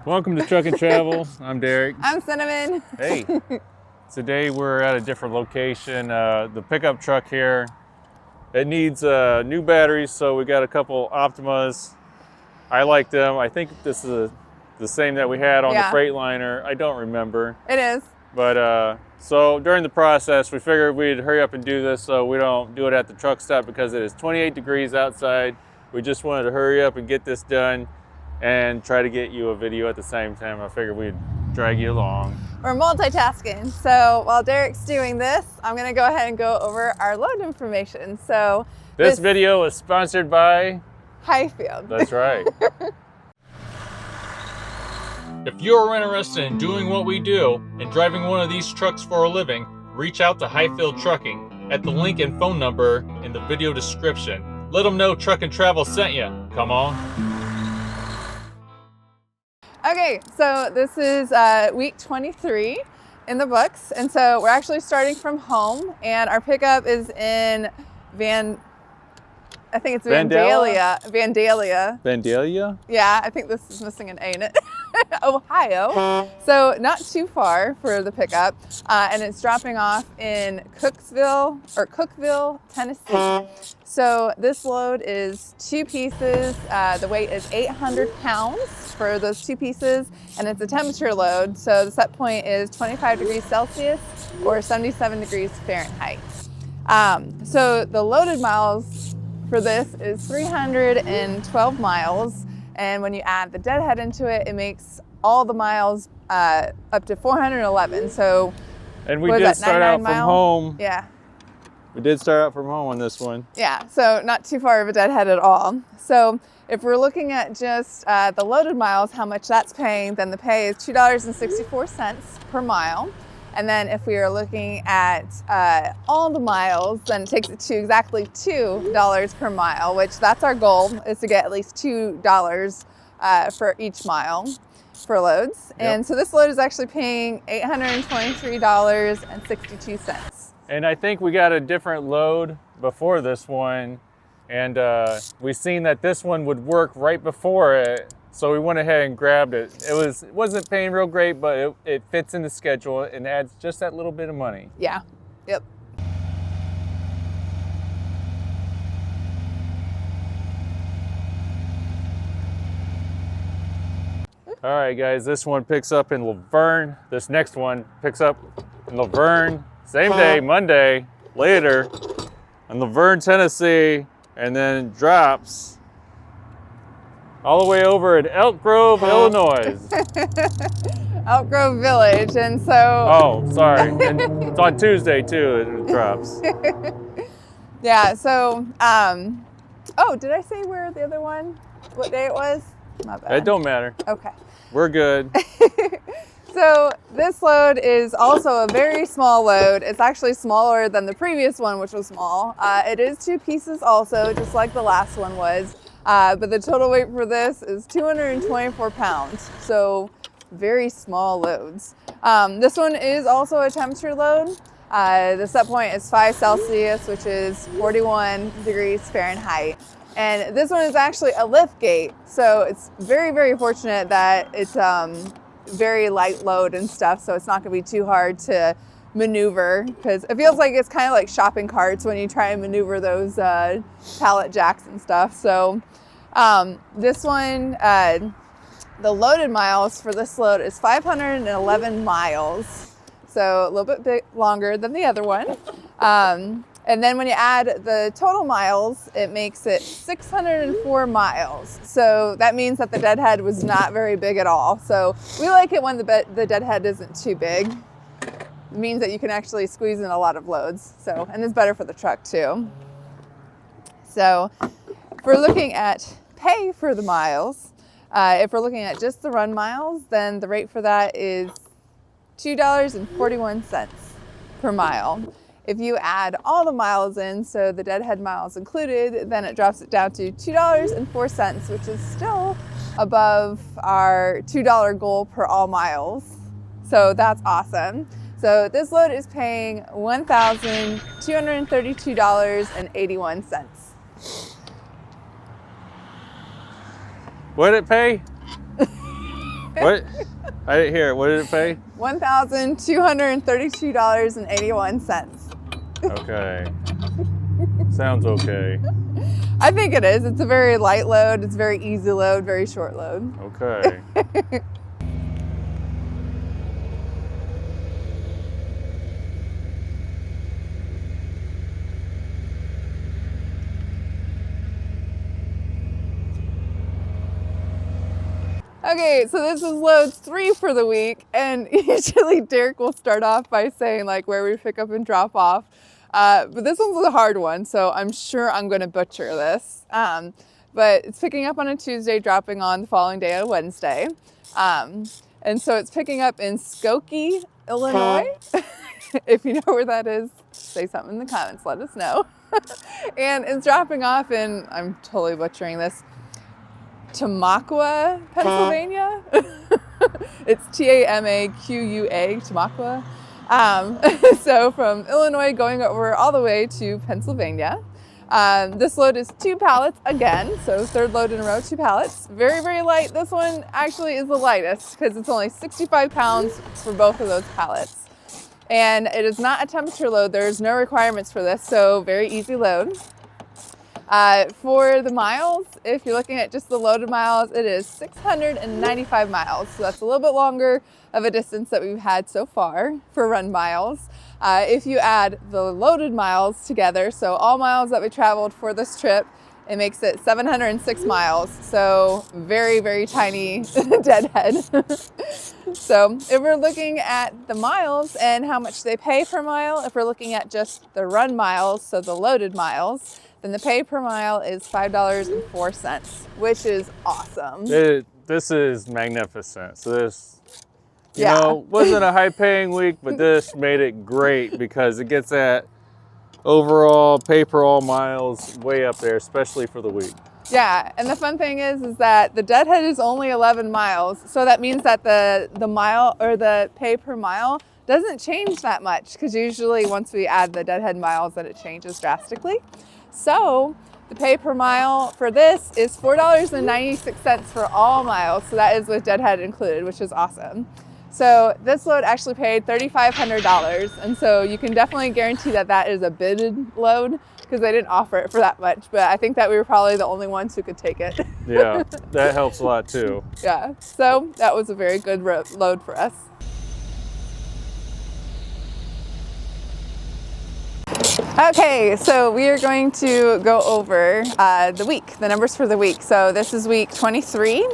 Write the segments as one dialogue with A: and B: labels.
A: Welcome to Truck and Travel. I'm Derek.
B: I'm Cinnamon.
A: Hey, today we're at a different location. The pickup truck here, it needs new batteries, so we got a couple Optimas. I like them. I think this is the same that we had on the Freightliner. I don't remember.
B: It is.
A: But so during the process, we figured we'd hurry up and do this so we don't do it at the truck stop because it is 28 degrees outside. We just wanted to hurry up and get this done and try to get you a video at the same time. I figured we'd drag you along.
B: We're multitasking. So while Derek's doing this, I'm gonna go ahead and go over our load information. So
A: this video is sponsored by
B: Hyfield.
A: That's right. If you're interested in doing what we do and driving one of these trucks for a living, reach out to Hyfield Trucking at the link and phone number in the video description. Let them know Truck and Travel sent you. Come on.
B: Okay, so this is week 23 in the books, and so we're actually starting from home, and our pickup is in Vandalia.
A: Vandalia?
B: Yeah, I think this is missing an A in it. Ohio. So not too far for the pickup, and it's dropping off in Cookeville, Tennessee. So this load is 2 pieces. The weight is 800 pounds for those 2 pieces, and it's a temperature load. So the set point is 25 degrees Celsius or 77 degrees Fahrenheit. So the loaded miles for this is 312 miles. And when you add the deadhead into it, it makes all the miles up to 411. So,
A: and we did start out from home.
B: Yeah.
A: We did start out from home on this one.
B: Yeah, so not too far of a deadhead at all. So if we're looking at just the loaded miles, how much that's paying, then the pay is $2.64 per mile. And then if we are looking at all the miles, then it takes it to exactly $2 per mile, which that's our goal, is to get at least $2 for each mile for loads. Yep. And so this load is actually paying $823.62.
A: And I think we got a different load before this one, and we seen that this one would work right before it. So we went ahead and grabbed it. It wasn't paying real great, but it fits in the schedule and adds just that little bit of money.
B: Yeah, yep.
A: All right, guys, this one picks up in Laverne. This next one picks up in Laverne, same day, Monday, later, in Laverne, Tennessee, and then drops all the way over at Elk Grove, Illinois.
B: Elk Grove Village, and so...
A: Oh, sorry. And it's on Tuesday, too, it drops.
B: Yeah, so... oh, did I say where the other one, what day it was? My bad.
A: It don't matter.
B: Okay.
A: We're good.
B: So this load is also a very small load. It's actually smaller than the previous one, which was small. It is 2 pieces also, just like the last one was. But the total weight for this is 224 pounds, so very small loads. This one is also a temperature load. The set point is 5 Celsius, which is 41 degrees Fahrenheit. And this one is actually a lift gate, so it's very, very fortunate that it's very light load and stuff, so it's not going to be too hard to maneuver, because it feels like it's kind of like shopping carts when you try and maneuver those pallet jacks and stuff. So this one, the loaded miles for this load is 511 miles, so a little bit longer than the other one. And then when you add the total miles, it makes it 604 miles. So that means that the deadhead was not very big at all. So we like it when the deadhead isn't too big. It means that you can actually squeeze in a lot of loads. So, and it's better for the truck too. So if we're looking at pay for the miles, if we're looking at just the run miles, then the rate for that is $2.41 per mile. If you add all the miles in, so the deadhead miles included, then it drops it down to $2.04, which is still above our $2 goal per all miles. So that's awesome. So this load is paying $1,232.81.
A: What did it pay? What? I didn't hear it. What did it pay?
B: $1,232.81.
A: Okay. Sounds okay.
B: I think it is. It's a very light load. It's very easy load, very short load.
A: Okay.
B: Okay, so this is loads 3 for the week, and usually Derek will start off by saying like where we pick up and drop off, but this one's a hard one, so I'm sure I'm going to butcher this. But it's picking up on a Tuesday, dropping on the following day on Wednesday, and so it's picking up in Skokie, Illinois. If you know where that is, say something in the comments, let us know. And it's dropping off in, I'm totally butchering this, Tamaqua, Pennsylvania. It's Tamaqua, Tamaqua. So from Illinois going over all the way to Pennsylvania. This load is 2 pallets again, so 3rd load in a row, 2 pallets. Very, very light. This one actually is the lightest because it's only 65 pounds for both of those pallets. And it is not a temperature load. There's no requirements for this, so very easy load. For the miles, if you're looking at just the loaded miles, it is 695 miles. So that's a little bit longer of a distance that we've had so far for run miles. If you add the loaded miles together, so all miles that we traveled for this trip, it makes it 706 miles. So very, very tiny deadhead. So if we're looking at the miles and how much they pay per mile, if we're looking at just the run miles, so the loaded miles, then the pay per mile is $5.04, which is awesome.
A: This is magnificent. So this, you know, wasn't a high paying week, but this made it great because it gets that overall pay per all miles way up there, especially for the week.
B: Yeah, and the fun thing is that the deadhead is only 11 miles. So that means that the mile or the pay per mile doesn't change that much because usually once we add the deadhead miles, then it changes drastically. So the pay per mile for this is $4.96 for all miles. So that is with deadhead included, which is awesome. So this load actually paid $3,500. And so you can definitely guarantee that that is a bidded load because they didn't offer it for that much. But I think that we were probably the only ones who could take it.
A: Yeah, that helps a lot too.
B: Yeah, so that was a very good load for us. Okay, so we are going to go over the numbers for the week. So this is week 23,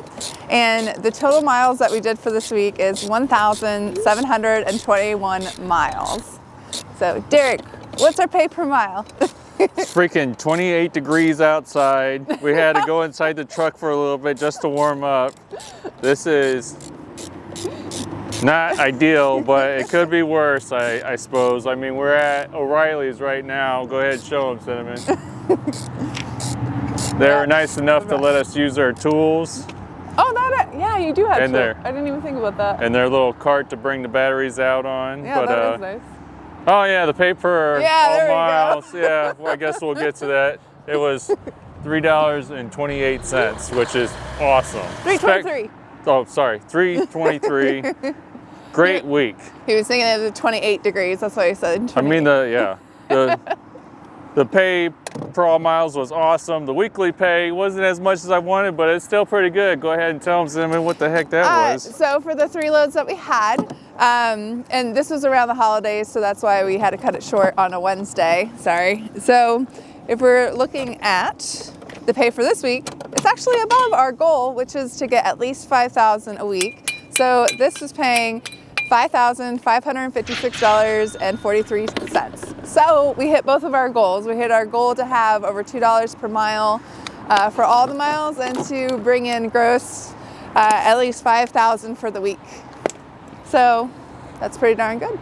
B: and the total miles that we did for this week is 1,721 miles. So Derek, what's our pay per mile?
A: It's freaking 28 degrees outside. We had to go inside the truck for a little bit just to warm up. This is not ideal, but it could be worse, I suppose. I mean, we're at O'Reilly's right now. Go ahead, show them, Cinnamon. They were nice enough to let us use their tools.
B: Oh, yeah, you do have
A: and
B: tools. I didn't even think about that.
A: And their little cart to bring the batteries out on.
B: Yeah,
A: but,
B: that is nice.
A: Oh yeah, the pay per all miles.
B: Go.
A: Yeah, well, I guess we'll get to that. It was $3.28, which is awesome.
B: $3.23.
A: Oh, sorry, $3.23. Great week.
B: He was thinking it was 28 degrees. That's why he said 28.
A: I mean, the pay per all miles was awesome. The weekly pay wasn't as much as I wanted, but it's still pretty good. Go ahead and tell them, Cinnamon, what the heck that was.
B: So for the 3 loads that we had, and this was around the holidays, so that's why we had to cut it short on a Wednesday. Sorry. So if we're looking at the pay for this week, it's actually above our goal, which is to get at least $5,000 a week. So this was paying $5,556.43. So we hit both of our goals. We hit our goal to have over $2 per mile for all the miles and to bring in gross at least $5,000 for the week. So that's pretty darn good.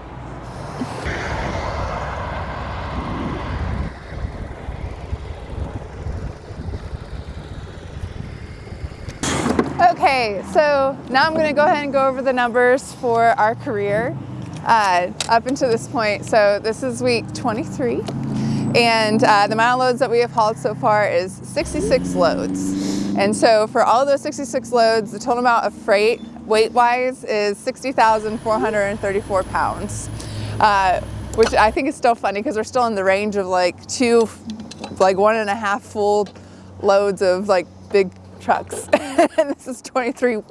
B: Okay, so now I'm going to go ahead and go over the numbers for our career up until this point. So this is week 23, and the amount of loads that we have hauled so far is 66 loads. And so for all of those 66 loads, the total amount of freight weight-wise is 60,434 pounds, which I think is still funny because we're still in the range of like 1.5 full loads of like big trucks. And this is 23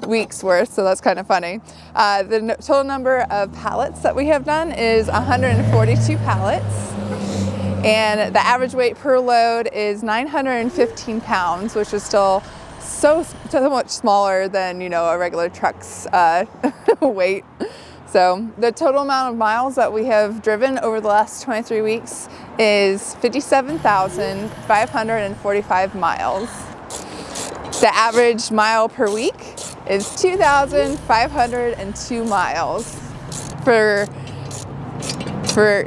B: weeks worth, so that's kind of funny. The total number of pallets that we have done is 142 pallets. And the average weight per load is 915 pounds, which is still so much smaller than, you know, a regular truck's weight. So the total amount of miles that we have driven over the last 23 weeks is 57,545 miles. The average mile per week is 2,502 miles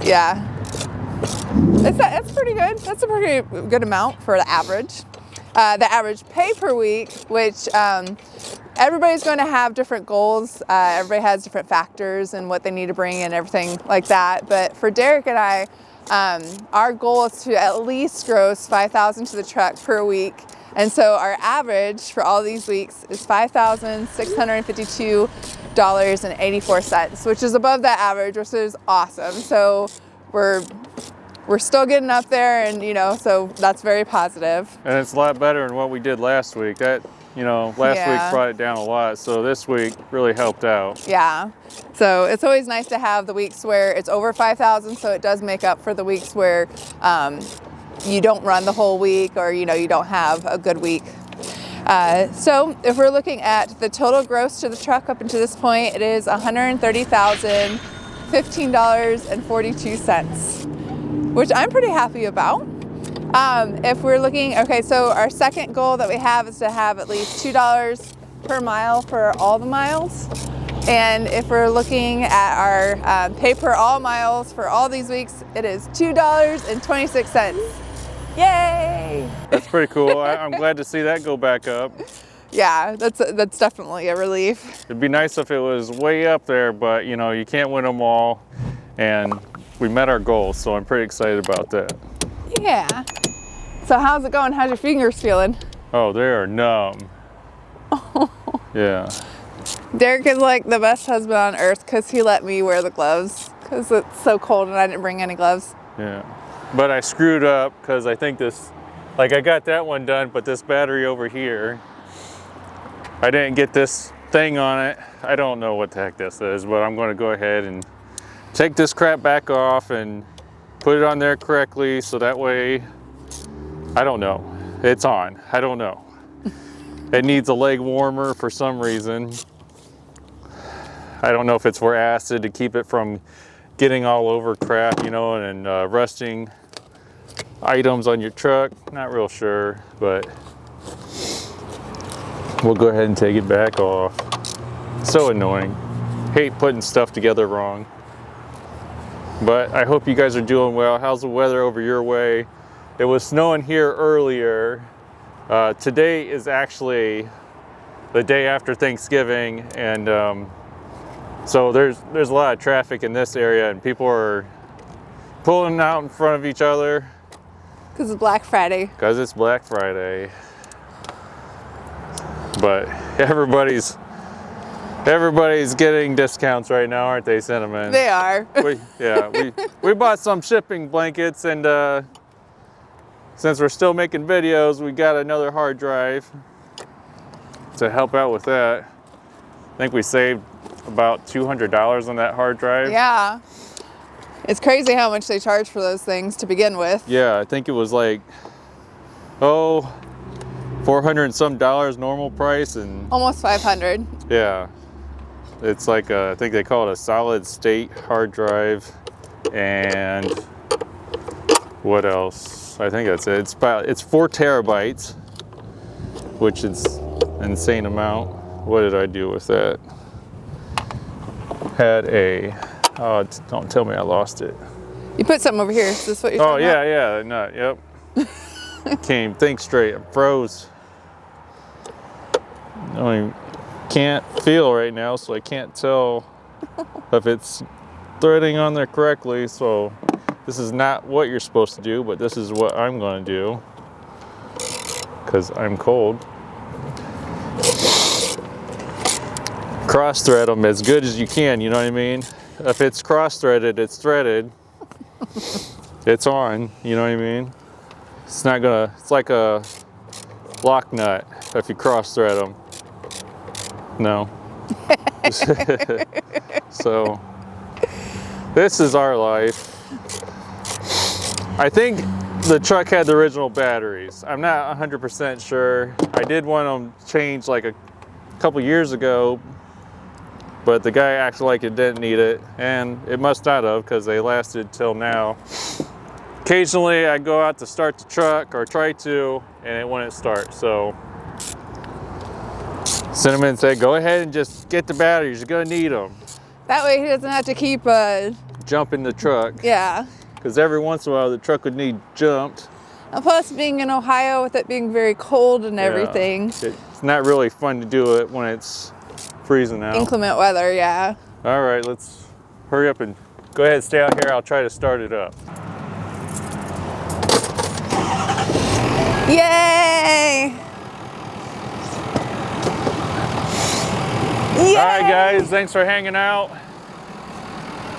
B: yeah. It's pretty good. That's a pretty good amount for the average. The average pay per week, which everybody's going to have different goals. Everybody has different factors and what they need to bring and everything like that. But for Derek and I, our goal is to at least gross $5,000 to the truck per week. And so our average for all these weeks is $5,652.84, which is above that average, which is awesome. So we're still getting up there, and you know, so that's very positive.
A: And it's a lot better than what we did last week. That, you know, last week brought it down a lot, so this week really helped out. Yeah.
B: So it's always nice to have the weeks where it's over 5,000, so it does make up for the weeks where you don't run the whole week, or you know, you don't have a good week. So if we're looking at the total gross to the truck up until this point, it is $130,015.42, which I'm pretty happy about. If we're looking, okay, so our second goal that we have is to have at least $2 per mile for all the miles. And if we're looking at our pay per all miles for all these weeks, it is $2.26. Yay!
A: That's pretty cool. I'm glad to see that go back up.
B: Yeah, that's definitely a relief.
A: It'd be nice if it was way up there, but you know, you can't win them all. And we met our goals, so I'm pretty excited about that.
B: Yeah. So how's it going? How's your fingers feeling?
A: Oh, they are numb. Yeah.
B: Derek is like the best husband on earth because he let me wear the gloves because it's so cold and I didn't bring any gloves.
A: Yeah. But I screwed up because I think this, like I got that one done, but this battery over here, I didn't get this thing on it. I don't know what the heck this is, but I'm going to go ahead and take this crap back off and put it on there correctly so that way, I don't know, it's on. I don't know. It needs a leg warmer for some reason. I don't know if it's for acid to keep it from getting all over crap, you know, and rusting items on your truck. Not real sure, but we'll go ahead and take it back off. So annoying. Hate putting stuff together wrong. But I hope you guys are doing well. How's the weather over your way? It was snowing here earlier. Today is actually the day after Thanksgiving, and so there's a lot of traffic in this area, and people are pulling out in front of each other.
B: Because it's Black Friday.
A: Because it's Black Friday. But everybody's getting discounts right now, aren't they, Cinnamon?
B: They are.
A: we bought some shipping blankets, and since we're still making videos, we got another hard drive to help out with that. I think we saved about $200 on that hard drive.
B: Yeah. It's crazy how much they charge for those things to begin with.
A: Yeah, I think it was like, $400 and some normal price, and
B: almost 500.
A: Yeah. It's like I think they call it a solid state hard drive, and what else? I think that's it. It's 4 terabytes, which is an insane amount. What did I do with that? Had a, don't tell me I lost it.
B: You put something over here. Is this what you're talking about?
A: Yeah, nut, yep. Can't even think straight, I froze. Can't feel right now, so I can't tell if it's threading on there correctly. So this is not what you're supposed to do, but this is what I'm going to do because I'm cold. cross thread them as good as you can, you know what I mean? If it's cross threaded, it's threaded. It's on, you know what I mean? It's not gonna, it's like a lock nut if you cross thread them. No. So, this is our life. I think the truck had the original batteries. I'm not 100% sure. I did want them changed like a couple years ago, but the guy acted like it didn't need it, and it must not have because they lasted till now. Occasionally I go out to start the truck or try to, and it wouldn't start. So Cinnamon said, go ahead and just get the batteries, you're gonna need them.
B: That way he doesn't have to keep
A: jumping the truck.
B: Yeah.
A: Because every once in a while the truck would need jumped.
B: And plus being in Ohio with it being very cold and everything.
A: It's not really fun to do it when it's freezing out.
B: Inclement weather, yeah.
A: All right, let's hurry up and go ahead and stay out here. I'll try to start it up.
B: Yay! Yay!
A: All right, guys, thanks for hanging out.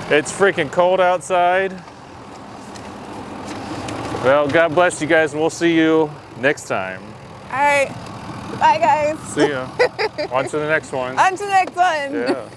A: It's freaking cold outside. Well, God bless you guys, and we'll see you next time.
B: All right. Bye, guys.
A: See ya. On to the next one.
B: On to the next one.
A: Yeah.